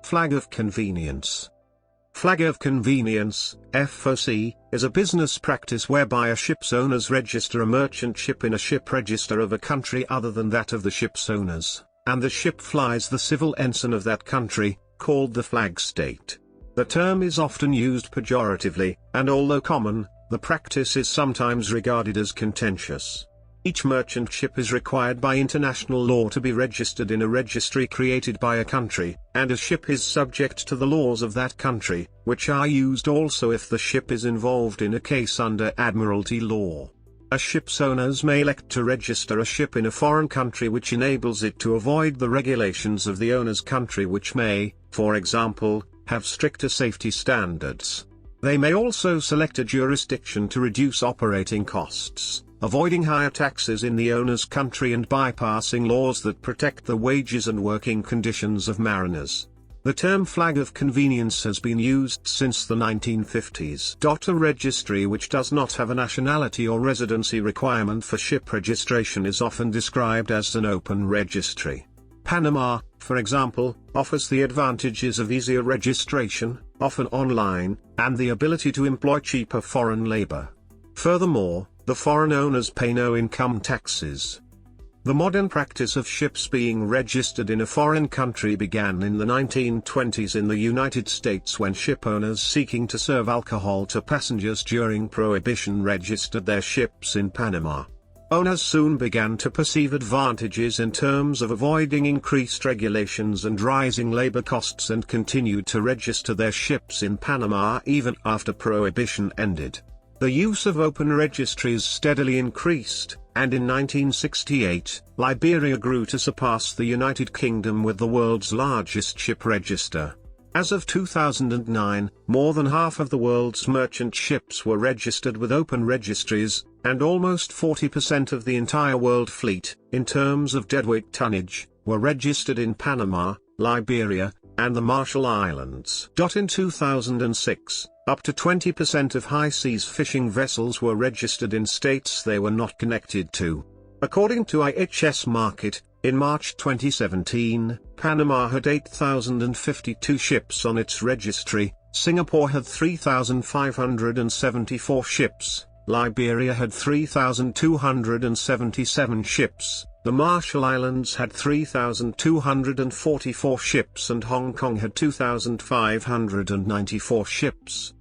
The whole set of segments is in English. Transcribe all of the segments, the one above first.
Flag of convenience. Flag of convenience, FOC, is a business practice whereby a ship's owners register a merchant ship in a ship register of a country other than that of the ship's owners, and the ship flies the civil ensign of that country, called the flag state. The term is often used pejoratively, and although common, the practice is sometimes regarded as contentious. Each merchant ship is required by international law to be registered in a registry created by a country, and a ship is subject to the laws of that country, which are used also if the ship is involved in a case under admiralty law. A ship's owners may elect to register a ship in a foreign country which enables it to avoid the regulations of the owner's country, which may, for example, have stricter safety standards. They may also select a jurisdiction to reduce operating costs, avoiding higher taxes in the owner's country and bypassing laws that protect the wages and working conditions of mariners. The term flag of convenience has been used since the 1950s. A registry which does not have a nationality or residency requirement for ship registration is often described as an open registry. Panama, for example, offers the advantages of easier registration, often online, and the ability to employ cheaper foreign labor. Furthermore, the foreign owners pay no income taxes. The modern practice of ships being registered in a foreign country began in the 1920s in the United States, when ship owners seeking to serve alcohol to passengers during Prohibition registered their ships in Panama. Owners soon began to perceive advantages in terms of avoiding increased regulations and rising labor costs, and continued to register their ships in Panama even after Prohibition ended. The use of open registries steadily increased, and in 1968, Liberia grew to surpass the United Kingdom with the world's largest ship register. As of 2009, more than half of the world's merchant ships were registered with open registries, and almost 40% of the entire world fleet, in terms of deadweight tonnage, were registered in Panama, Liberia, and the Marshall Islands. In 2006, up to 20% of high seas fishing vessels were registered in states they were not connected to. According to IHS Markit, in March 2017, Panama had 8,052 ships on its registry, Singapore had 3,574 ships, Liberia had 3,277 ships, the Marshall Islands had 3,244 ships, and Hong Kong had 2,594 ships.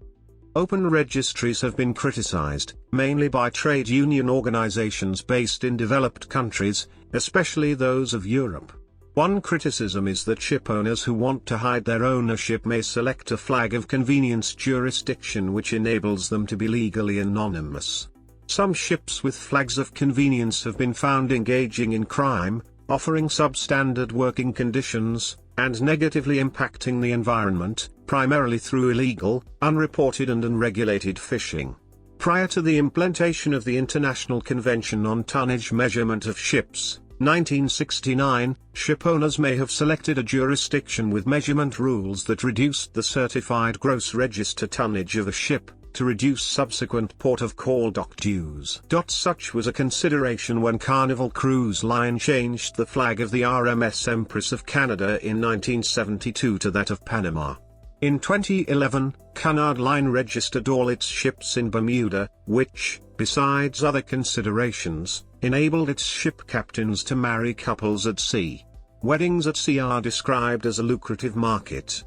Open registries have been criticized, mainly by trade union organizations based in developed countries, especially those of Europe. One criticism is that ship owners who want to hide their ownership may select a flag of convenience jurisdiction which enables them to be legally anonymous. Some ships with flags of convenience have been found engaging in crime, offering substandard working conditions, and negatively impacting the environment, primarily through illegal, unreported and unregulated fishing. Prior to the implementation of the International Convention on Tonnage Measurement of Ships, 1969, ship owners may have selected a jurisdiction with measurement rules that reduced the certified gross register tonnage of a ship, to reduce subsequent port of call dock dues. Such was a consideration when Carnival Cruise Line changed the flag of the RMS Empress of Canada in 1972 to that of Panama. In 2011, Cunard Line registered all its ships in Bermuda, which, besides other considerations, enabled its ship captains to marry couples at sea. Weddings at sea are described as a lucrative market.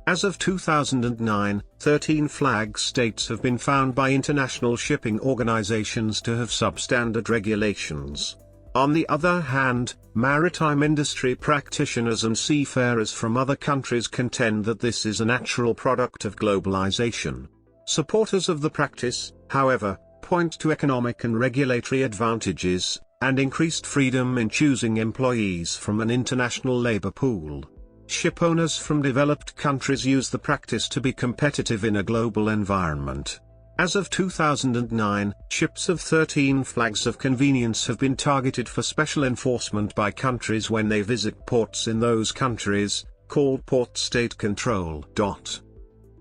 As of 2009, 13 flag states have been found by international shipping organizations to have substandard regulations. On the other hand, maritime industry practitioners and seafarers from other countries contend that this is a natural product of globalization. Supporters of the practice, however, point to economic and regulatory advantages, and increased freedom in choosing employees from an international labor pool. Ship owners from developed countries use the practice to be competitive in a global environment. As of 2009, ships of 13 flags of convenience have been targeted for special enforcement by countries when they visit ports in those countries, called port state control.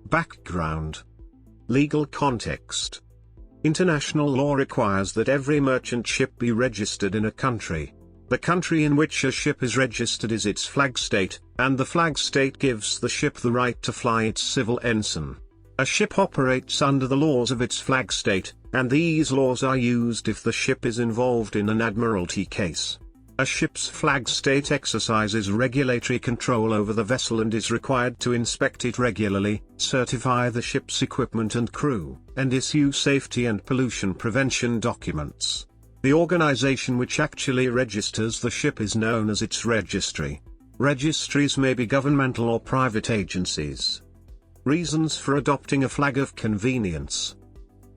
Background. Legal context. International law requires that every merchant ship be registered in a country. The country in which a ship is registered is its flag state, and the flag state gives the ship the right to fly its civil ensign. A ship operates under the laws of its flag state, and these laws are used if the ship is involved in an admiralty case. A ship's flag state exercises regulatory control over the vessel and is required to inspect it regularly, certify the ship's equipment and crew, and issue safety and pollution prevention documents. The organization which actually registers the ship is known as its registry. Registries may be governmental or private agencies. Reasons for adopting a flag of convenience.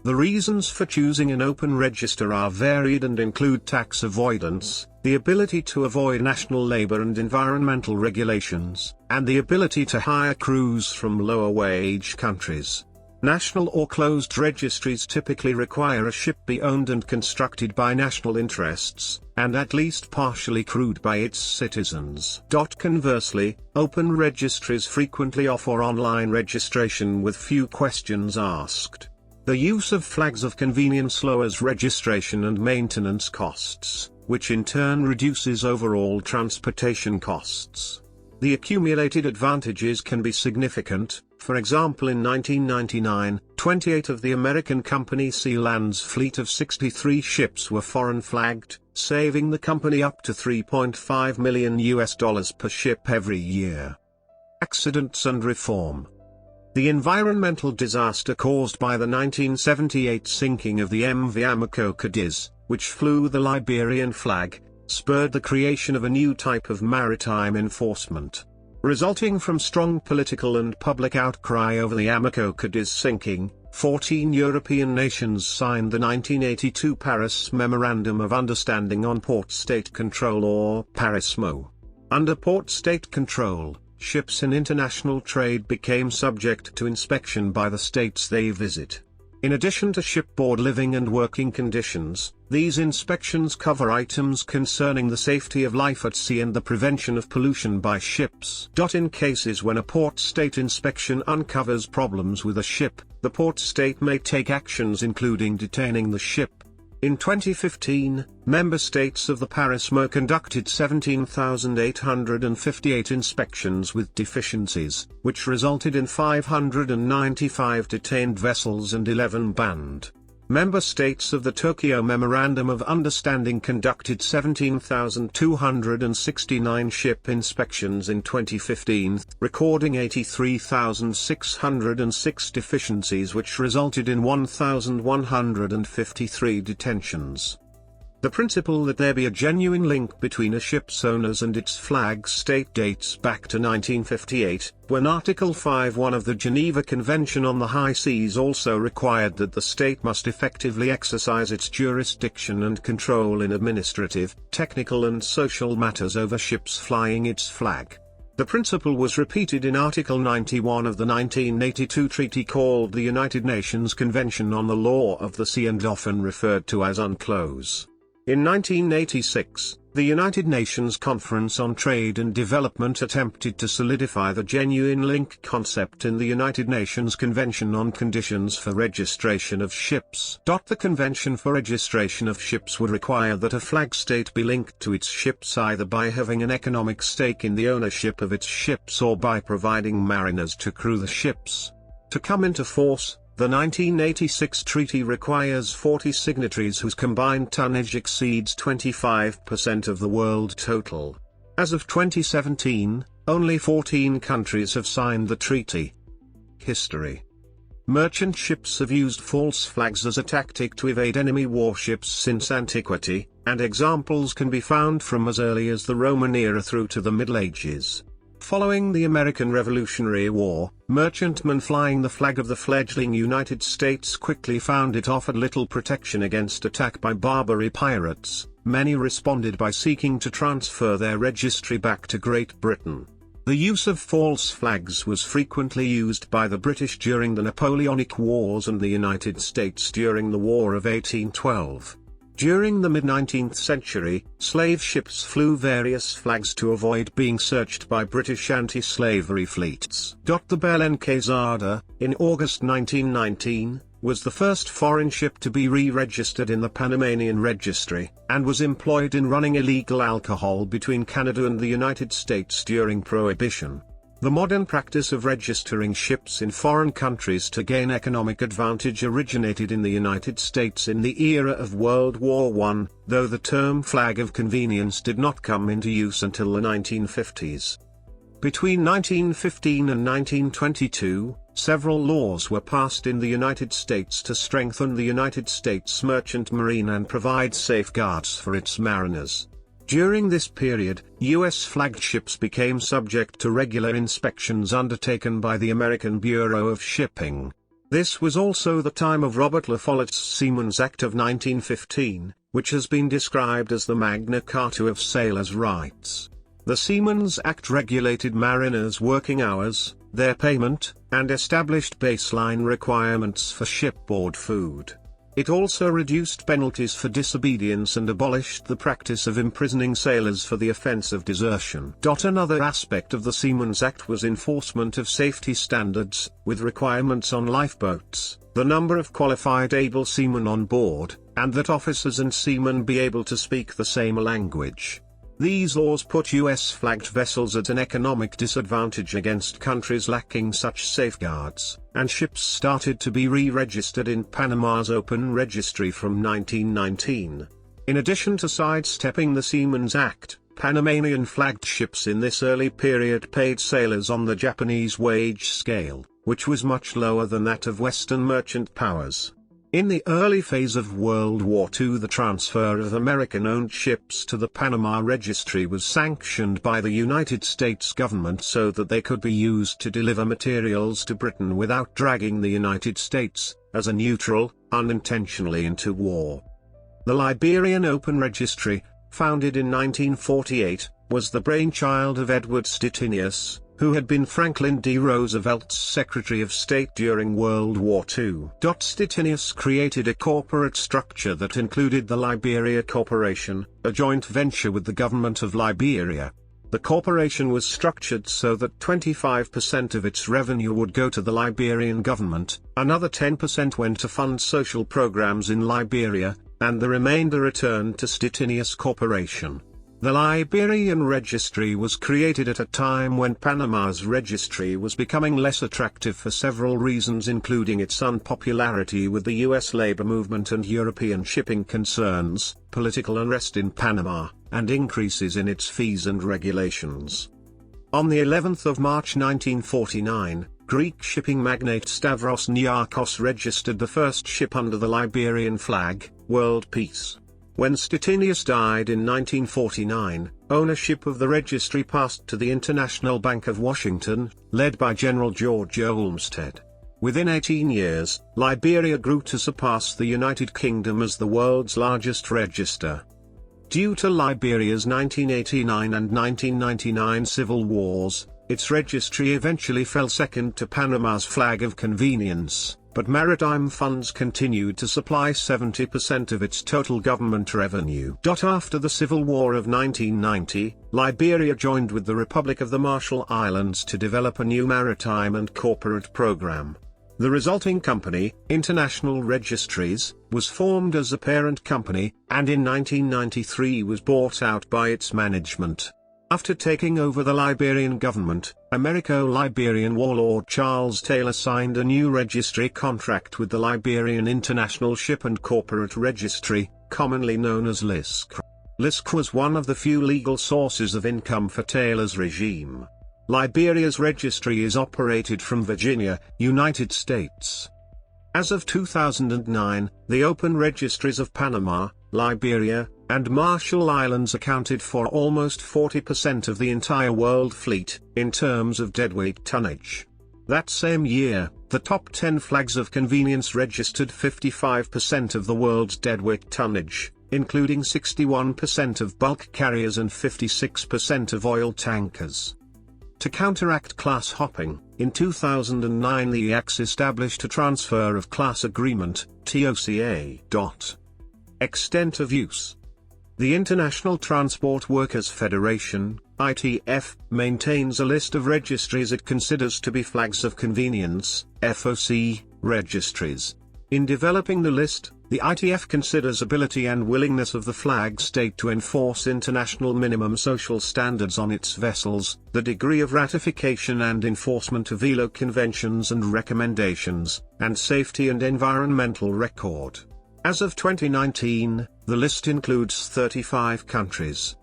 The reasons for choosing an open register are varied and include tax avoidance, the ability to avoid national labor and environmental regulations, and the ability to hire crews from lower-wage countries. National or closed registries typically require a ship be owned and constructed by national interests, and at least partially crewed by its citizens. Conversely, open registries frequently offer online registration with few questions asked. The use of flags of convenience lowers registration and maintenance costs, which in turn reduces overall transportation costs. The accumulated advantages can be significant. For example, in 1999, 28 of the American company Sealand's fleet of 63 ships were foreign flagged, saving the company up to $3.5 million per ship every year. Accidents and reform. The environmental disaster caused by the 1978 sinking of the MV Amaco Cadiz, which flew the Liberian flag, spurred the creation of a new type of maritime enforcement. Resulting from strong political and public outcry over the Amaco Cadiz sinking, 14 European nations signed the 1982 Paris Memorandum of Understanding on Port State Control, or PARISMO. Under port state control, ships in international trade became subject to inspection by the states they visit. In addition to shipboard living and working conditions, these inspections cover items concerning the safety of life at sea and the prevention of pollution by ships. In cases when a port state inspection uncovers problems with a ship, the port state may take actions including detaining the ship. In 2015, member states of the PARISMO conducted 17,858 inspections with deficiencies, which resulted in 595 detained vessels and 11 banned. Member states of the Tokyo Memorandum of Understanding conducted 17,269 ship inspections in 2015, recording 83,606 deficiencies, which resulted in 1,153 detentions. The principle that there be a genuine link between a ship's owners and its flag state dates back to 1958, when Article 5.1 of the Geneva Convention on the High Seas also required that the state must effectively exercise its jurisdiction and control in administrative, technical and social matters over ships flying its flag. The principle was repeated in Article 91 of the 1982 treaty called the United Nations Convention on the Law of the Sea and often referred to as UNCLOS. In 1986, the United Nations Conference on Trade and Development attempted to solidify the genuine link concept in the United Nations Convention on Conditions for Registration of Ships. The Convention for Registration of Ships would require that a flag state be linked to its ships either by having an economic stake in the ownership of its ships or by providing mariners to crew the ships. To come into force, the 1986 treaty requires 40 signatories whose combined tonnage exceeds 25% of the world total. As of 2017, only 14 countries have signed the treaty. History. Merchant ships have used false flags as a tactic to evade enemy warships since antiquity, and examples can be found from as early as the Roman era through to the Middle Ages. Following the American Revolutionary War, merchantmen flying the flag of the fledgling United States quickly found it offered little protection against attack by Barbary pirates. Many responded by seeking to transfer their registry back to Great Britain. The use of false flags was frequently used by the British during the Napoleonic Wars and the United States during the War of 1812. During the mid-19th century, slave ships flew various flags to avoid being searched by British anti-slavery fleets. The Belle en Quesada, in August 1919, was the first foreign ship to be re-registered in the Panamanian registry, and was employed in running illegal alcohol between Canada and the United States during Prohibition. The modern practice of registering ships in foreign countries to gain economic advantage originated in the United States in the era of World War I, though the term flag of convenience did not come into use until the 1950s. Between 1915 and 1922, several laws were passed in the United States to strengthen the United States merchant marine and provide safeguards for its mariners. During this period, U.S.-flagged ships became subject to regular inspections undertaken by the American Bureau of Shipping. This was also the time of Robert La Follett's Seamen's Act of 1915, which has been described as the Magna Carta of sailors' rights. The Seamen's Act regulated mariners' working hours, their payment, and established baseline requirements for shipboard food. It also reduced penalties for disobedience and abolished the practice of imprisoning sailors for the offense of desertion. Another aspect of the Seamen's Act was enforcement of safety standards, with requirements on lifeboats, the number of qualified able seamen on board, and that officers and seamen be able to speak the same language. These laws put U.S.-flagged vessels at an economic disadvantage against countries lacking such safeguards, and ships started to be re-registered in Panama's open registry from 1919. In addition to sidestepping the Seamen's Act, Panamanian-flagged ships in this early period paid sailors on the Japanese wage scale, which was much lower than that of Western merchant powers. In the early phase of World War II, the transfer of American-owned ships to the Panama Registry was sanctioned by the United States government so that they could be used to deliver materials to Britain without dragging the United States, as a neutral, unintentionally into war. The Liberian Open Registry, founded in 1948, was the brainchild of Edward Stettinius, who had been Franklin D. Roosevelt's Secretary of State during World War II. Stettinius created a corporate structure that included the Liberia Corporation, a joint venture with the government of Liberia. The corporation was structured so that 25% of its revenue would go to the Liberian government, another 10% went to fund social programs in Liberia, and the remainder returned to Stettinius Corporation. The Liberian Registry was created at a time when Panama's registry was becoming less attractive for several reasons, including its unpopularity with the U.S. labor movement and European shipping concerns, political unrest in Panama, and increases in its fees and regulations. On the 11th of March 1949, Greek shipping magnate Stavros Niarchos registered the first ship under the Liberian flag, World Peace. When Stettinius died in 1949, ownership of the registry passed to the International Bank of Washington, led by General George Olmsted. Within 18 years, Liberia grew to surpass the United Kingdom as the world's largest register. Due to Liberia's 1989 and 1999 civil wars, its registry eventually fell second to Panama's flag of convenience, but maritime funds continued to supply 70% of its total government revenue. After the Civil War of 1990, Liberia joined with the Republic of the Marshall Islands to develop a new maritime and corporate program. The resulting company, International Registries, was formed as a parent company, and in 1993 was bought out by its management. After taking over the Liberian government, Americo-Liberian warlord Charles Taylor signed a new registry contract with the Liberian International Ship and Corporate Registry, commonly known as LISC. LISC was one of the few legal sources of income for Taylor's regime. Liberia's registry is operated from Virginia, United States. As of 2009, the open registries of Panama, Liberia, and Marshall Islands accounted for almost 40% of the entire world fleet, in terms of deadweight tonnage. That same year, the top 10 flags of convenience registered 55% of the world's deadweight tonnage, including 61% of bulk carriers and 56% of oil tankers. To counteract class hopping, in 2009 the IACS established a Transfer of Class Agreement, TOCA. Extent of use. The International Transport Workers Federation, ITF, maintains a list of registries it considers to be flags of convenience, FOC, registries. In developing the list, the ITF considers ability and willingness of the flag state to enforce international minimum social standards on its vessels, the degree of ratification and enforcement of ILO conventions and recommendations, and safety and environmental record. As of 2019, the list includes 35 countries.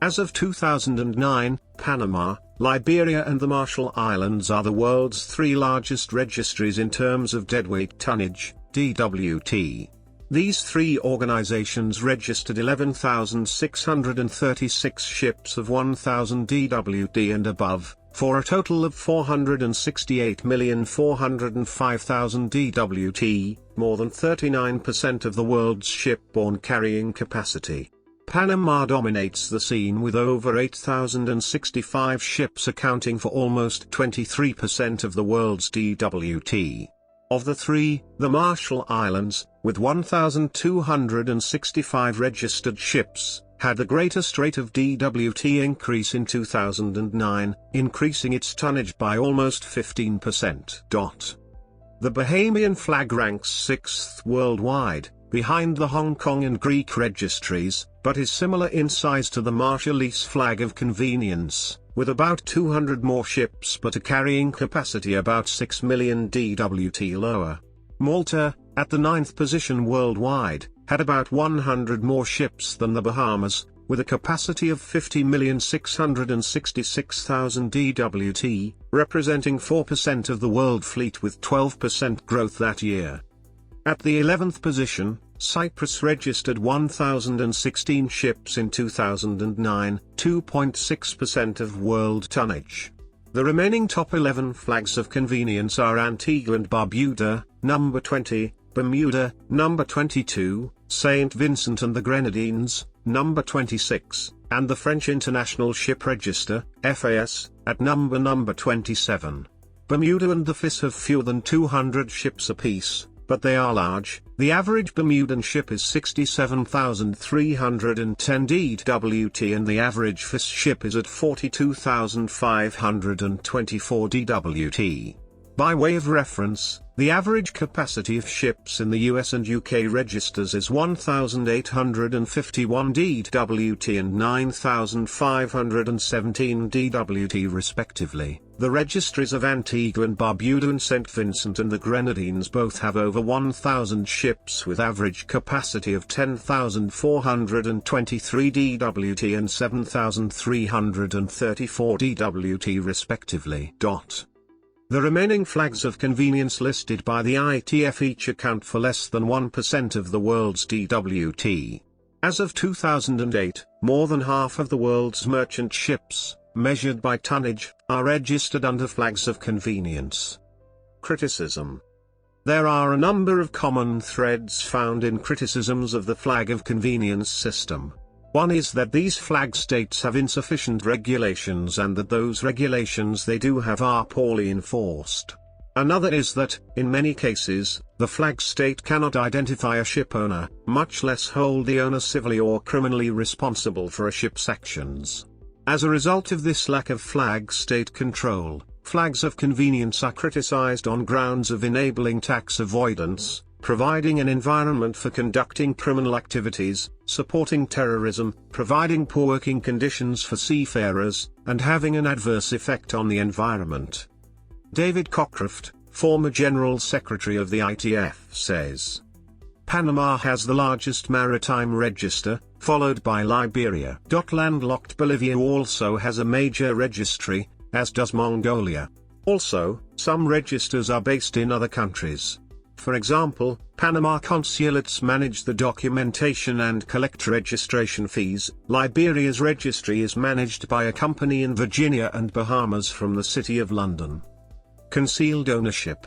As of 2009, Panama, Liberia and the Marshall Islands are the world's 3 largest registries in terms of deadweight tonnage, DWT. These 3 organizations registered 11,636 ships of 1,000 DWT and above, for a total of 468,405,000 DWT, more than 39% of the world's shipborne carrying capacity. Panama dominates the scene with over 8,065 ships accounting for almost 23% of the world's DWT. Of the 3, the Marshall Islands, with 1,265 registered ships, had the greatest rate of DWT increase in 2009, increasing its tonnage by almost 15%. The Bahamian flag ranks 6th worldwide, behind the Hong Kong and Greek registries, but is similar in size to the Marshallese flag of convenience, with about 200 more ships but a carrying capacity about 6 million DWT lower. Malta, at the 9th position worldwide, had about 100 more ships than the Bahamas, with a capacity of 50,666,000 DWT, representing 4% of the world fleet with 12% growth that year. At the 11th position, Cyprus registered 1,016 ships in 2009, 2.6% of world tonnage. The remaining top 11 flags of convenience are Antigua and Barbuda, number 20, Bermuda, number 22, St. Vincent and the Grenadines, number 26, and the French International Ship Register, FAS, at number 27. Bermuda and the FIS have fewer than 200 ships apiece, but they are large. The average Bermudan ship is 67,310 DWT and the average FIS ship is at 42,524 DWT. By way of reference, the average capacity of ships in the US and UK registers is 1,851 DWT and 9,517 DWT respectively. The registries of Antigua and Barbuda and St. Vincent and the Grenadines both have over 1,000 ships with average capacity of 10,423 DWT and 7,334 DWT respectively. The remaining flags of convenience listed by the ITF each account for less than 1% of the world's DWT. As of 2008, more than half of the world's merchant ships, measured by tonnage, are registered under flags of convenience. Criticism. There are a number of common threads found in criticisms of the flag of convenience system. One is that these flag states have insufficient regulations and that those regulations they do have are poorly enforced. Another is that, in many cases, the flag state cannot identify a ship owner, much less hold the owner civilly or criminally responsible for a ship's actions. As a result of this lack of flag state control, flags of convenience are criticized on grounds of enabling tax avoidance, providing an environment for conducting criminal activities, supporting terrorism, providing poor working conditions for seafarers, and having an adverse effect on the environment. David Cockcroft, former General Secretary of the ITF, says, Panama has the largest maritime register, followed by Liberia. Landlocked Bolivia also has a major registry, as does Mongolia. Also, some registers are based in other countries. For example, Panama consulates manage the documentation and collect registration fees. Liberia's registry is managed by a company in Virginia and Bahamas from the City of London. Concealed ownership.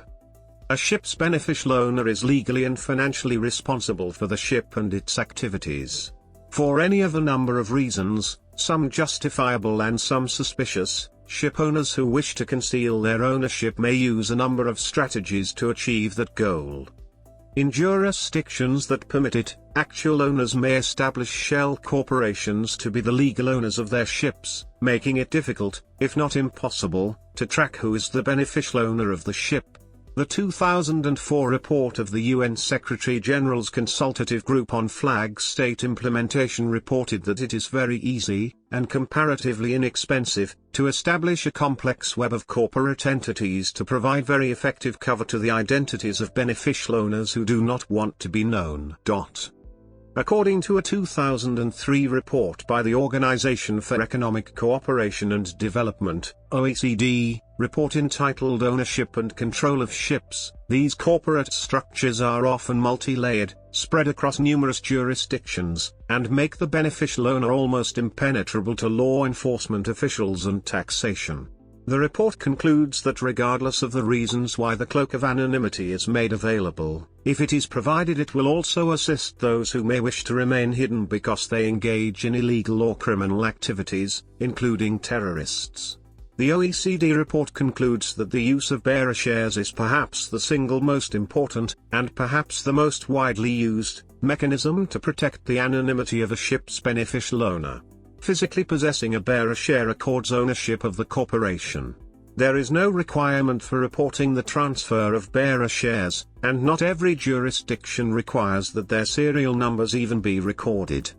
A ship's beneficial owner is legally and financially responsible for the ship and its activities. For any of a number of reasons, some justifiable and some suspicious, ship owners who wish to conceal their ownership may use a number of strategies to achieve that goal. In jurisdictions that permit it, actual owners may establish shell corporations to be the legal owners of their ships, making it difficult, if not impossible, to track who is the beneficial owner of the ship. The 2004 report of the UN Secretary-General's Consultative Group on Flag State Implementation reported that it is very easy, and comparatively inexpensive, to establish a complex web of corporate entities to provide very effective cover to the identities of beneficial owners who do not want to be known. According to a 2003 report by the Organization for Economic Cooperation and Development, OECD, report entitled Ownership and Control of Ships, these corporate structures are often multi-layered, spread across numerous jurisdictions, and make the beneficial owner almost impenetrable to law enforcement officials and taxation. The report concludes that regardless of the reasons why the cloak of anonymity is made available, if it is provided, it will also assist those who may wish to remain hidden because they engage in illegal or criminal activities, including terrorists. The OECD report concludes that the use of bearer shares is perhaps the single most important, and perhaps the most widely used, mechanism to protect the anonymity of a ship's beneficial owner. Physically possessing a bearer share accords ownership of the corporation. There is no requirement for reporting the transfer of bearer shares, and not every jurisdiction requires that their serial numbers even be recorded.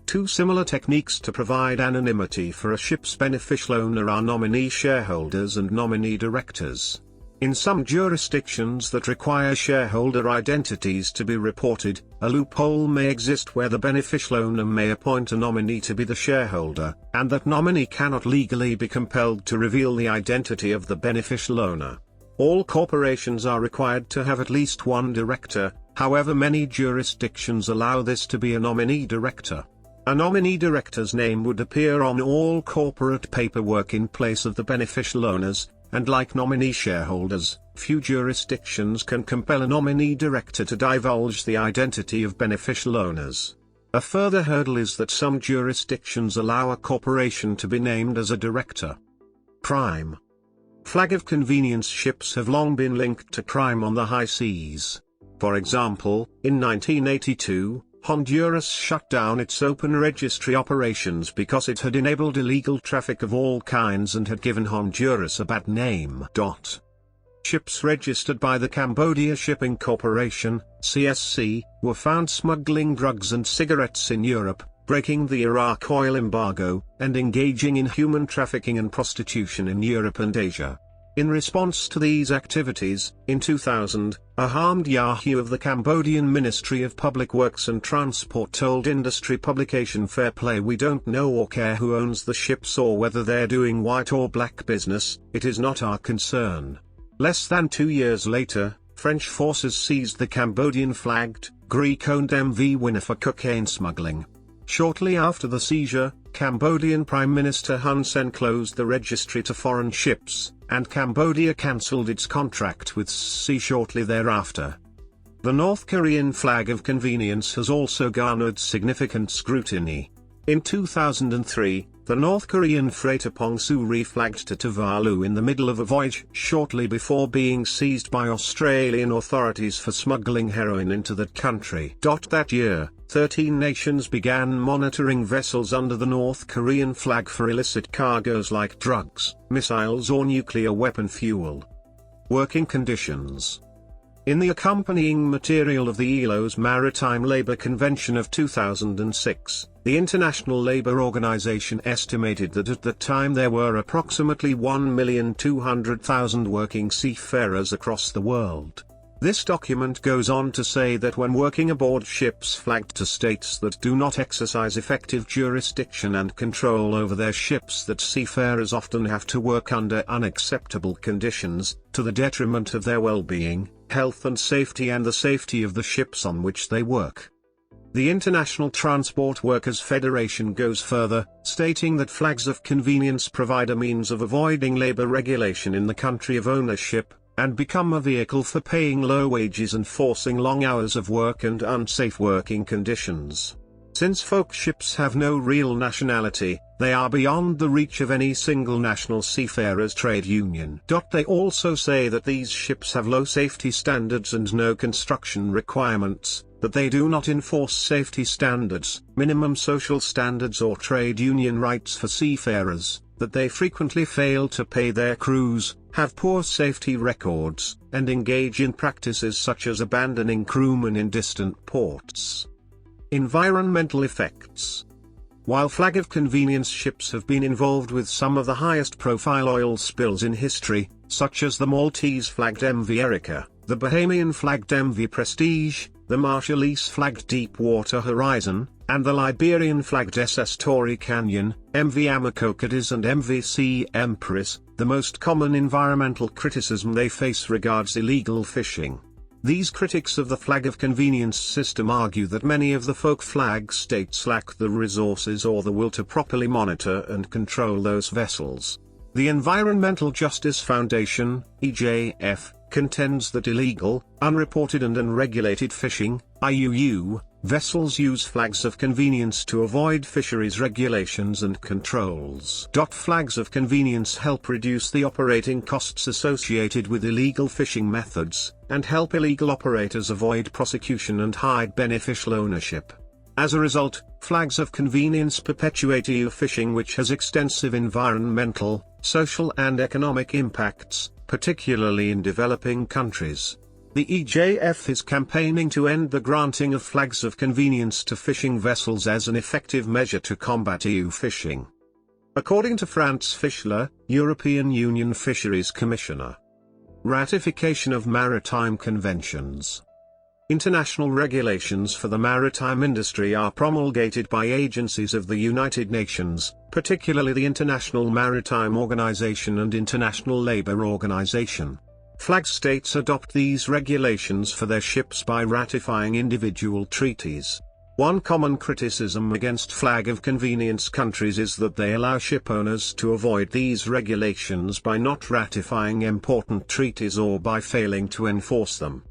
Two similar techniques to provide anonymity for a ship's beneficial owner are nominee shareholders and nominee directors. In some jurisdictions that require shareholder identities to be reported, a loophole may exist where the beneficial owner may appoint a nominee to be the shareholder, and that nominee cannot legally be compelled to reveal the identity of the beneficial owner. All corporations are required to have at least one director, however many jurisdictions allow this to be a nominee director. A nominee director's name would appear on all corporate paperwork in place of the beneficial owners, and like nominee shareholders, few jurisdictions can compel a nominee director to divulge the identity of beneficial owners. A further hurdle is that some jurisdictions allow a corporation to be named as a director. Crime. Flag of convenience ships have long been linked to crime on the high seas. For example, in 1982, Honduras shut down its open registry operations because it had enabled illegal traffic of all kinds and had given Honduras a bad name. Ships registered by the Cambodia Shipping Corporation, CSC, were found smuggling drugs and cigarettes in Europe, breaking the Iraq oil embargo, and engaging in human trafficking and prostitution in Europe and Asia. In response to these activities, in 2000, a harmed Yahoo of the Cambodian Ministry of Public Works and Transport told industry publication Fair Play, "We don't know or care who owns the ships or whether they're doing white or black business, it is not our concern." Less than 2 years later, French forces seized the Cambodian-flagged, Greek-owned MV Winner for cocaine smuggling. Shortly after the seizure, Cambodian Prime Minister Hun Sen closed the registry to foreign ships, and Cambodia cancelled its contract with CSC shortly thereafter. The North Korean flag of convenience has also garnered significant scrutiny. In 2003, the North Korean freighter Pongsu reflagged to Tuvalu in the middle of a voyage shortly before being seized by Australian authorities for smuggling heroin into that country. That year, 13 nations began monitoring vessels under the North Korean flag for illicit cargoes like drugs, missiles or nuclear weapon fuel. Working conditions. In the accompanying material of the ILO's Maritime Labour Convention of 2006, the International Labour Organization estimated that at the time there were approximately 1,200,000 working seafarers across the world. This document goes on to say that when working aboard ships flagged to states that do not exercise effective jurisdiction and control over their ships, that seafarers often have to work under unacceptable conditions, to the detriment of their well-being, health and safety and the safety of the ships on which they work. The International Transport Workers Federation goes further, stating that flags of convenience provide a means of avoiding labor regulation in the country of ownership, and become a vehicle for paying low wages and forcing long hours of work and unsafe working conditions. Since folk ships have no real nationality, they are beyond the reach of any single national seafarers' trade union. They also say that these ships have low safety standards and no construction requirements, that they do not enforce safety standards, minimum social standards or trade union rights for seafarers, that they frequently fail to pay their crews, have poor safety records, and engage in practices such as abandoning crewmen in distant ports. Environmental effects. While flag of convenience ships have been involved with some of the highest profile oil spills in history, such as the Maltese-flagged MV Erika, the Bahamian-flagged MV Prestige, the Marshallese-flagged Deepwater Horizon, and the Liberian-flagged SS Torrey Canyon, MV Amoco Cadiz and MVC Empress, the most common environmental criticism they face regards illegal fishing. These critics of the flag of convenience system argue that many of the folk flag states lack the resources or the will to properly monitor and control those vessels. The Environmental Justice Foundation, EJF, contends that illegal, unreported and unregulated fishing, IUU, vessels use flags of convenience to avoid fisheries regulations and controls. Flags of convenience help reduce the operating costs associated with illegal fishing methods, and help illegal operators avoid prosecution and hide beneficial ownership. As a result, flags of convenience perpetuate EU fishing, which has extensive environmental, social and economic impacts, particularly in developing countries. The EJF is campaigning to end the granting of flags of convenience to fishing vessels as an effective measure to combat EU fishing. According to Franz Fischler, European Union Fisheries Commissioner. Ratification of maritime conventions. International regulations for the maritime industry are promulgated by agencies of the United Nations, particularly the International Maritime Organization and International Labour Organization. Flag states adopt these regulations for their ships by ratifying individual treaties. One common criticism against flag of convenience countries is that they allow ship owners to avoid these regulations by not ratifying important treaties or by failing to enforce them.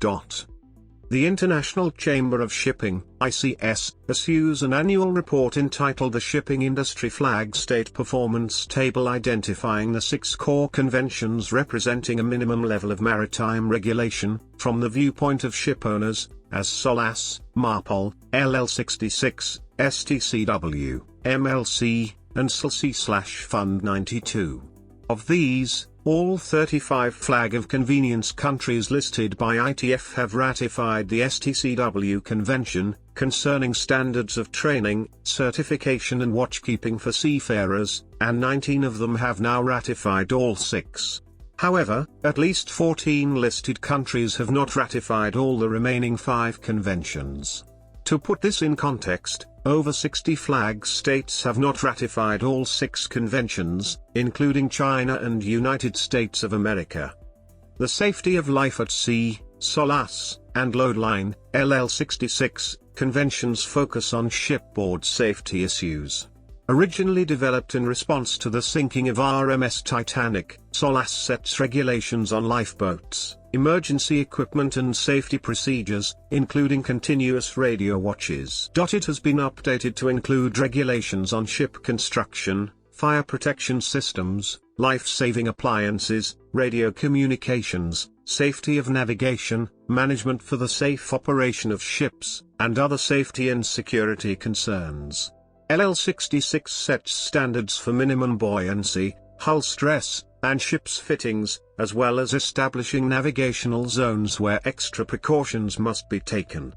The International Chamber of Shipping, ICS, issues an annual report entitled the Shipping Industry Flag State Performance Table, identifying the 6 core conventions representing a minimum level of maritime regulation, from the viewpoint of ship owners, as SOLAS, MARPOL, LL66, STCW, MLC, and SLC/Fund 92. Of these, all 35 flag of convenience countries listed by ITF have ratified the STCW Convention, concerning standards of training, certification and watchkeeping for seafarers, and 19 of them have now ratified all 6. However, at least 14 listed countries have not ratified all the remaining 5 conventions. To put this in context, over 60 flag states have not ratified all 6 conventions, including China and United States of America. The Safety of Life at Sea, SOLAS, and Loadline, LL66, conventions focus on shipboard safety issues. Originally developed in response to the sinking of RMS Titanic, SOLAS sets regulations on lifeboats, emergency equipment and safety procedures, including continuous radio watches. It has been updated to include regulations on ship construction, fire protection systems, life-saving appliances, radio communications, safety of navigation, management for the safe operation of ships, and other safety and security concerns. LL66 sets standards for minimum buoyancy, hull stress, and ship's fittings, as well as establishing navigational zones where extra precautions must be taken.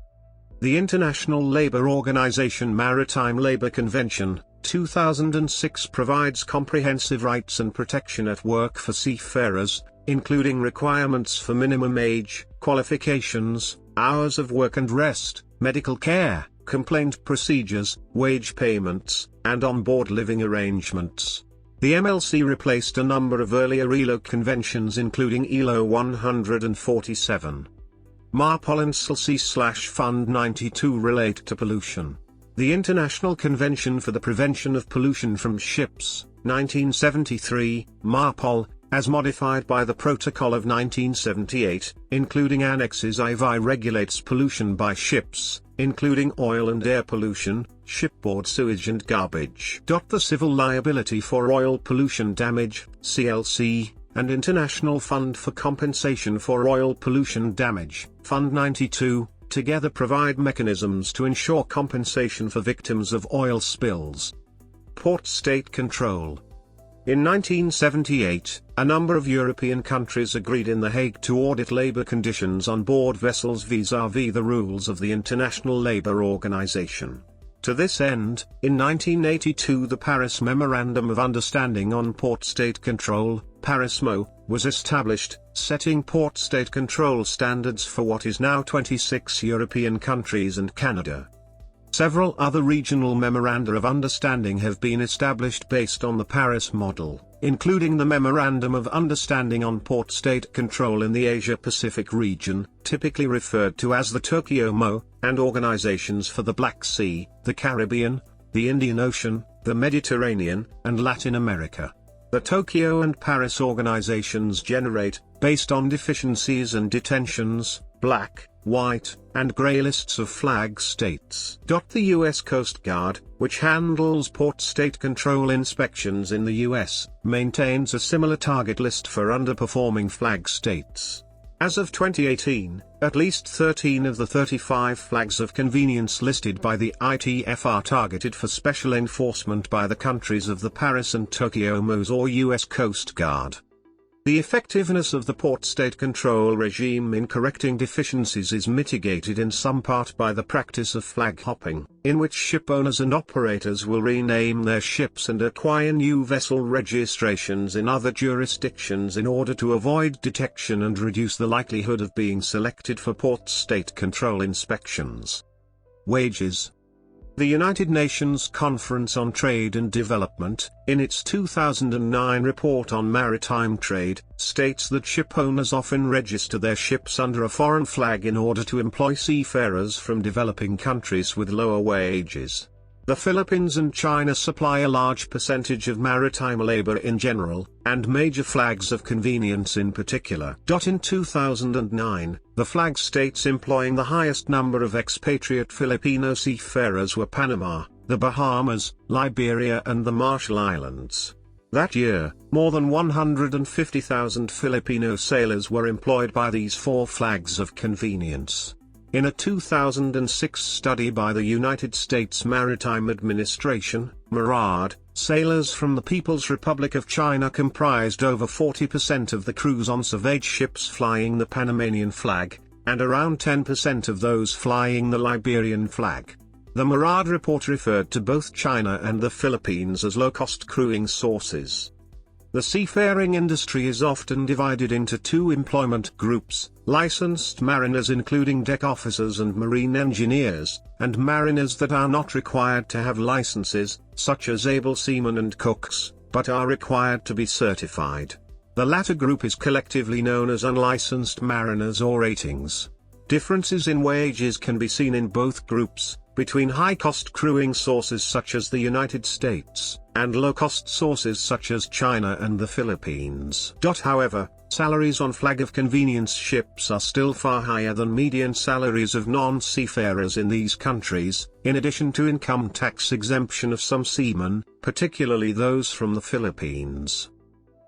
The International Labour Organization Maritime Labour Convention, 2006 provides comprehensive rights and protection at work for seafarers, including requirements for minimum age, qualifications, hours of work and rest, medical care, complaint procedures, wage payments, and on-board living arrangements. The MLC replaced a number of earlier ILO conventions, including ILO 147. MARPOL and SLC/Fund 92 relate to pollution. The International Convention for the Prevention of Pollution from Ships, 1973, MARPOL, as modified by the Protocol of 1978, including annexes IV, regulates pollution by ships, including oil and air pollution, shipboard sewage and garbage. The Civil Liability for Oil Pollution Damage, CLC, and International Fund for Compensation for Oil Pollution Damage, Fund 92, together provide mechanisms to ensure compensation for victims of oil spills. Port state control. In 1978, a number of European countries agreed in The Hague to audit labor conditions on board vessels vis-à-vis the rules of the International Labour Organization. To this end, in 1982 the Paris Memorandum of Understanding on Port State Control, PARISMO, was established, setting port state control standards for what is now 26 European countries and Canada. Several other regional memoranda of understanding have been established based on the Paris model, including the Memorandum of Understanding on Port State Control in the Asia-Pacific region, typically referred to as the Tokyo MO, and organizations for the Black Sea, the Caribbean, the Indian Ocean, the Mediterranean, and Latin America. The Tokyo and Paris organizations generate, based on deficiencies and detentions, black, white, and gray lists of flag states. The U.S. Coast Guard, which handles port state control inspections in the U.S., maintains a similar target list for underperforming flag states. As of 2018, at least 13 of the 35 flags of convenience listed by the ITF are targeted for special enforcement by the countries of the Paris and Tokyo MOs or U.S. Coast Guard. The effectiveness of the port state control regime in correcting deficiencies is mitigated in some part by the practice of flag hopping, in which ship owners and operators will rename their ships and acquire new vessel registrations in other jurisdictions in order to avoid detection and reduce the likelihood of being selected for port state control inspections. Wages. The United Nations Conference on Trade and Development, in its 2009 report on maritime trade, states that ship owners often register their ships under a foreign flag in order to employ seafarers from developing countries with lower wages. The Philippines and China supply a large percentage of maritime labor in general, and major flags of convenience in particular. In 2009, the flag states employing the highest number of expatriate Filipino seafarers were Panama, the Bahamas, Liberia and the Marshall Islands. That year, more than 150,000 Filipino sailors were employed by these four flags of convenience. In a 2006 study by the United States Maritime Administration, MARAD, sailors from the People's Republic of China comprised over 40% of the crews on surveyed ships flying the Panamanian flag, and around 10% of those flying the Liberian flag. The MARAD report referred to both China and the Philippines as low-cost crewing sources. The seafaring industry is often divided into two employment groups: licensed mariners including deck officers and marine engineers, and mariners that are not required to have licenses, such as able seamen and cooks, but are required to be certified. The latter group is collectively known as unlicensed mariners or ratings. Differences in wages can be seen in both groups, between high-cost crewing sources such as the United States, and low-cost sources such as China and the Philippines. However, salaries on flag of convenience ships are still far higher than median salaries of non-seafarers in these countries, in addition to income tax exemption of some seamen, particularly those from the Philippines.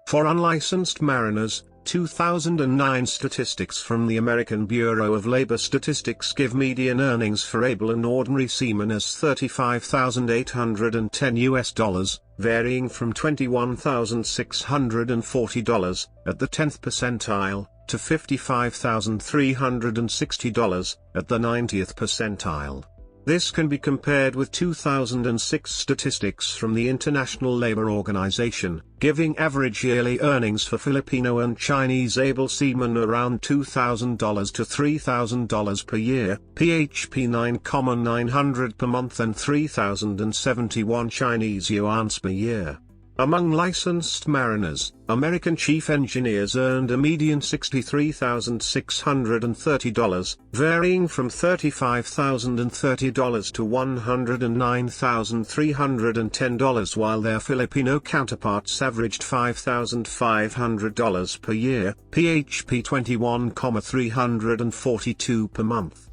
For unlicensed mariners, 2009 statistics from the American Bureau of Labor Statistics give median earnings for able and ordinary seamen as $35,810, varying from $21,640 at the 10th percentile to $55,360 at the 90th percentile. This can be compared with 2006 statistics from the International Labour Organization, giving average yearly earnings for Filipino and Chinese able seamen around $2,000 to $3,000 per year, PHP 9,900 per month and 3,071 Chinese yuans per year. Among licensed mariners, American chief engineers earned a median $63,630, varying from $35,030 to $109,310, while their Filipino counterparts averaged $5,500 per year, PHP 21,342 per month.